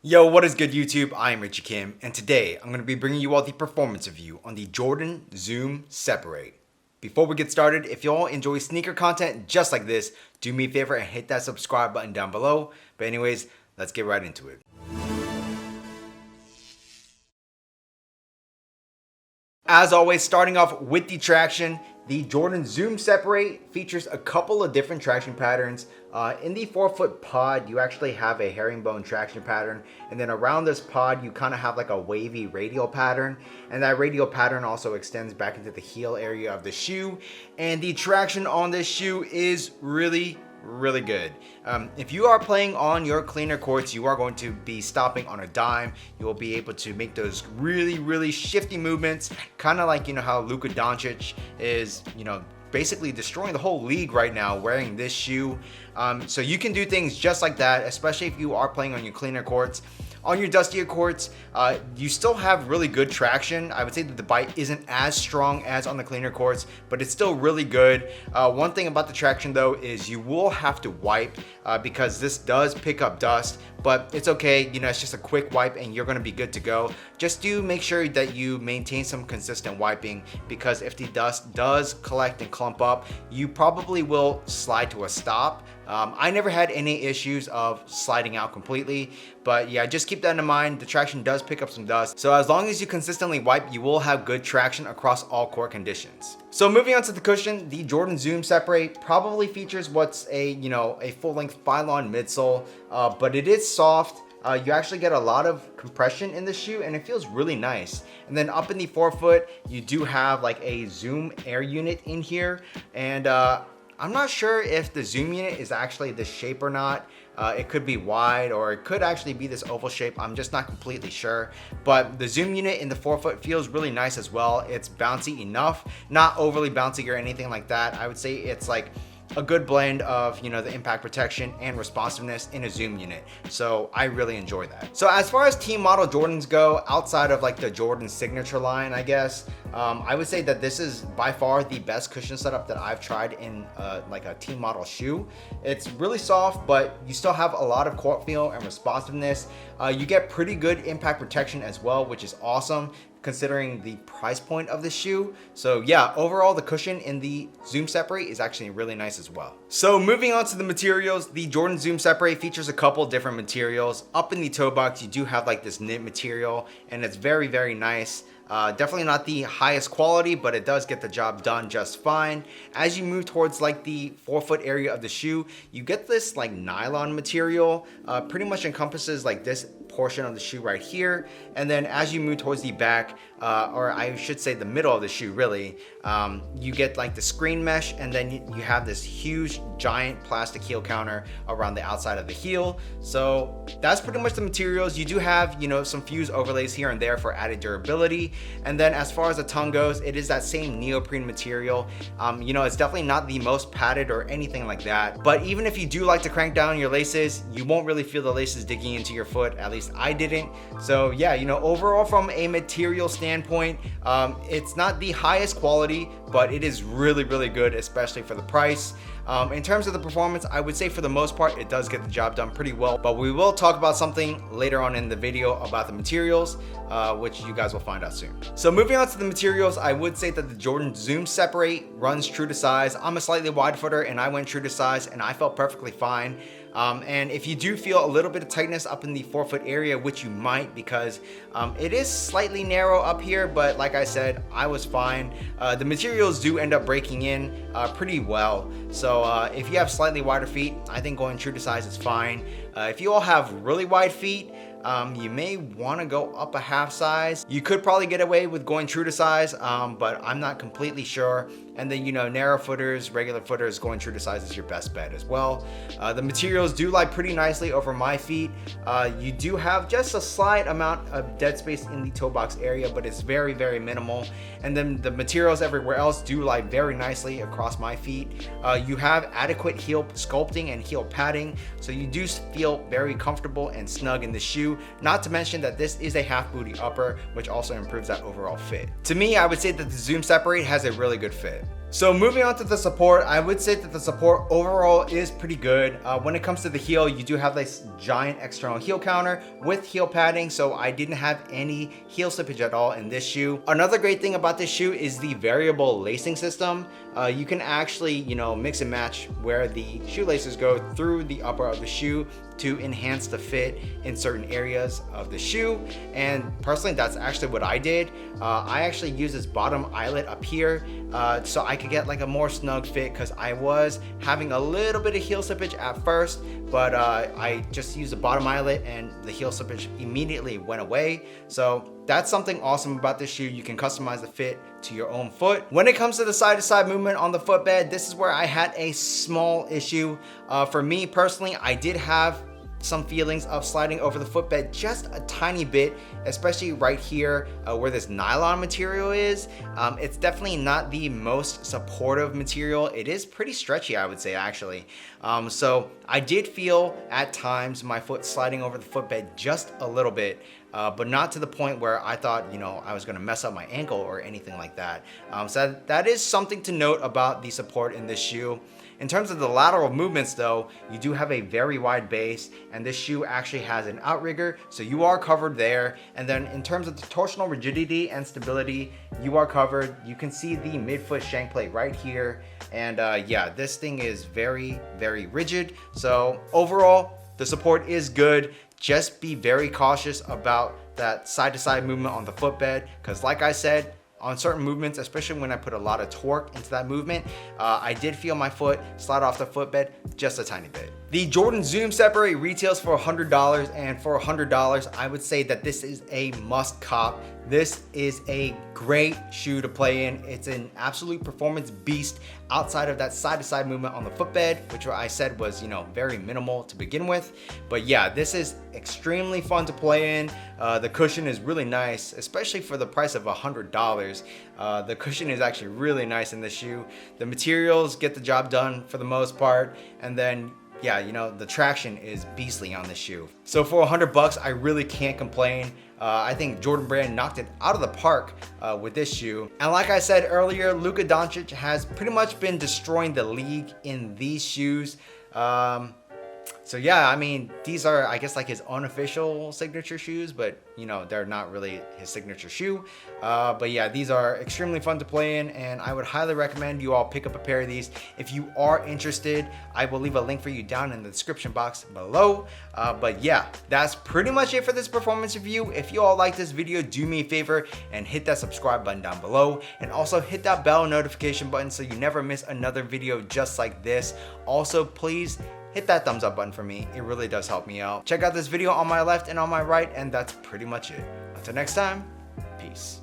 Yo, what is good YouTube? I am Richie Kim, and today I'm going to be bringing you all the performance review on the Jordan Zoom Separate. Before we get started, if you all enjoy sneaker content just like this, do me a favor and hit that subscribe button down below. But anyways, let's get right into it. As always, starting off with the traction, the Jordan Zoom Separate features a couple of different traction patterns. In the forefoot pod, you actually have a herringbone traction pattern, and then around this pod, you kind of have like a wavy radial pattern, and that radial pattern also extends back into the heel area of the shoe, and the traction on this shoe is really good. If you are playing on your cleaner courts, you are going to be stopping on a dime. You will be able to make those really shifty movements, kind of like, how Luka Doncic is, basically destroying the whole league right now wearing this shoe. So you can do things just like that, especially if you are playing on your cleaner courts. On your dustier courts, you still have really good traction. I would say that the bite isn't as strong as on the cleaner courts, but it's still really good. One thing about the traction though is you will have to wipe because this does pick up dust, but it's okay. It's just a quick wipe and you're gonna be good to go. Just do make sure that you maintain some consistent wiping, because if the dust does collect and clump up, you probably will slide to a stop. I never had any issues of sliding out completely, but yeah, just keep that in mind. The traction does pick up some dust. So as long as you consistently wipe, you will have good traction across all court conditions. So moving on to the cushion, the Jordan Zoom Separate probably features what's a full-length Phylon midsole, but it is soft. You actually get a lot of compression in the shoe and it feels really nice. And then up in the forefoot, you do have like a Zoom air unit in here, and I'm not sure if the Zoom unit is actually this shape or not. It could be wide, or it could actually be this oval shape. I'm just not completely sure. But the Zoom unit in the forefoot feels really nice as well. It's bouncy enough, not overly bouncy or anything like that. I would say it's like a good blend of the impact protection and responsiveness in a Zoom unit. So I really enjoy that. So as far as team model Jordans go, outside of like the Jordan signature line, I guess, I would say that this is by far the best cushion setup that I've tried in like a team model shoe. It's really soft, but you still have a lot of court feel and responsiveness. You get pretty good impact protection as well, which is awesome considering the price point of the shoe. So yeah, overall the cushion in the Zoom Separate is actually really nice as well. So moving on to the materials, the Jordan Zoom Separate features a couple different materials. Up in the toe box, you do have like this knit material, and it's very nice. Definitely not the highest quality, but it does get the job done just fine. As you move towards like the forefoot area of the shoe, you get this like nylon material, pretty much encompasses like this portion of the shoe right here. And then as you move towards the back, or I should say the middle of the shoe really, you get like the screen mesh, and then you have this huge giant plastic heel counter around the outside of the heel. So that's pretty much the materials. You do have some fuse overlays here and there for added durability. And then as far as the tongue goes, it is that same neoprene material. It's definitely not the most padded or anything like that, but even if you do like to crank down your laces, you won't really feel the laces digging into your foot. At least I didn't. So yeah, overall from a material standpoint, it's not the highest quality, but it is really good, especially for the price. In terms of the performance, I would say for the most part, it does get the job done pretty well, but we will talk about something later on in the video about the materials, which you guys will find out soon. So moving on to the materials, I would say that the Jordan Zoom Separate runs true to size. I'm a slightly wide footer and I went true to size and I felt perfectly fine. And if you do feel a little bit of tightness up in the forefoot area, which you might because it is slightly narrow up here, but like I said, I was fine. The materials do end up breaking in pretty well. So if you have slightly wider feet, I think going true to size is fine. If you all have really wide feet, you may want to go up a half size. You could probably get away with going true to size, but I'm not completely sure. And then, narrow footers, regular footers, going true to size is your best bet as well. The materials do lie pretty nicely over my feet. You do have just a slight amount of dead space in the toe box area, but it's very minimal. And then the materials everywhere else do lie very nicely across my feet. You have adequate heel sculpting and heel padding, so you do feel very comfortable and snug in the shoe. Not to mention that this is a half booty upper, which also improves that overall fit. To me, I would say that the Zoom Separate has a really good fit. So moving on to the support, I would say that the support overall is pretty good. When it comes to the heel, you do have this giant external heel counter with heel padding, so I didn't have any heel slippage at all in this shoe. Another great thing about this shoe is the variable lacing system. You can actually, mix and match where the shoelaces go through the upper of the shoe to enhance the fit in certain areas of the shoe. And personally, that's actually what I did. I actually used this bottom eyelet up here so I could get like a more snug fit, because I was having a little bit of heel slippage at first, but I just used the bottom eyelet and the heel slippage immediately went away. So that's something awesome about this shoe. You can customize the fit to your own foot. When it comes to the side-to-side movement on the footbed, this is where I had a small issue. For me personally, I did have some feelings of sliding over the footbed just a tiny bit, especially right here where this nylon material is. It's definitely not the most supportive material. It is pretty stretchy, I would say, actually. So I did feel at times my foot sliding over the footbed just a little bit, but not to the point where I thought, I was gonna mess up my ankle or anything like that. So that is something to note about the support in this shoe. In terms of the lateral movements though, you do have a very wide base, and this shoe actually has an outrigger, so you are covered there. And then in terms of the torsional rigidity and stability, you are covered. You can see the midfoot shank plate right here. And yeah, this thing is very, very rigid. So overall, the support is good. Just be very cautious about that side-to-side movement on the footbed, because like I said, on certain movements, especially when I put a lot of torque into that movement, I did feel my foot slide off the footbed just a tiny bit. The Jordan Zoom Separate retails for $100, and for $100, I would say that this is a must cop. This is a great shoe to play in. It's an absolute performance beast outside of that side-to-side movement on the footbed, which I said was, very minimal to begin with. But yeah, this is extremely fun to play in. The cushion is really nice, especially for the price of $100. The cushion is actually really nice in this shoe. The materials get the job done for the most part, and then yeah, the traction is beastly on this shoe. So for $100, I really can't complain. I think Jordan Brand knocked it out of the park with this shoe. And like I said earlier, Luka Doncic has pretty much been destroying the league in these shoes. So yeah, I mean, these are, I guess, like his unofficial signature shoes, but they're not really his signature shoe. But yeah, these are extremely fun to play in, and I would highly recommend you all pick up a pair of these. If you are interested, I will leave a link for you down in the description box below. But yeah, that's pretty much it for this performance review. If you all like this video, do me a favor and hit that subscribe button down below, and also hit that bell notification button so you never miss another video just like this. Also, please hit that thumbs up button for me. It really does help me out. Check out this video on my left and on my right, and that's pretty much it. Until next time, peace.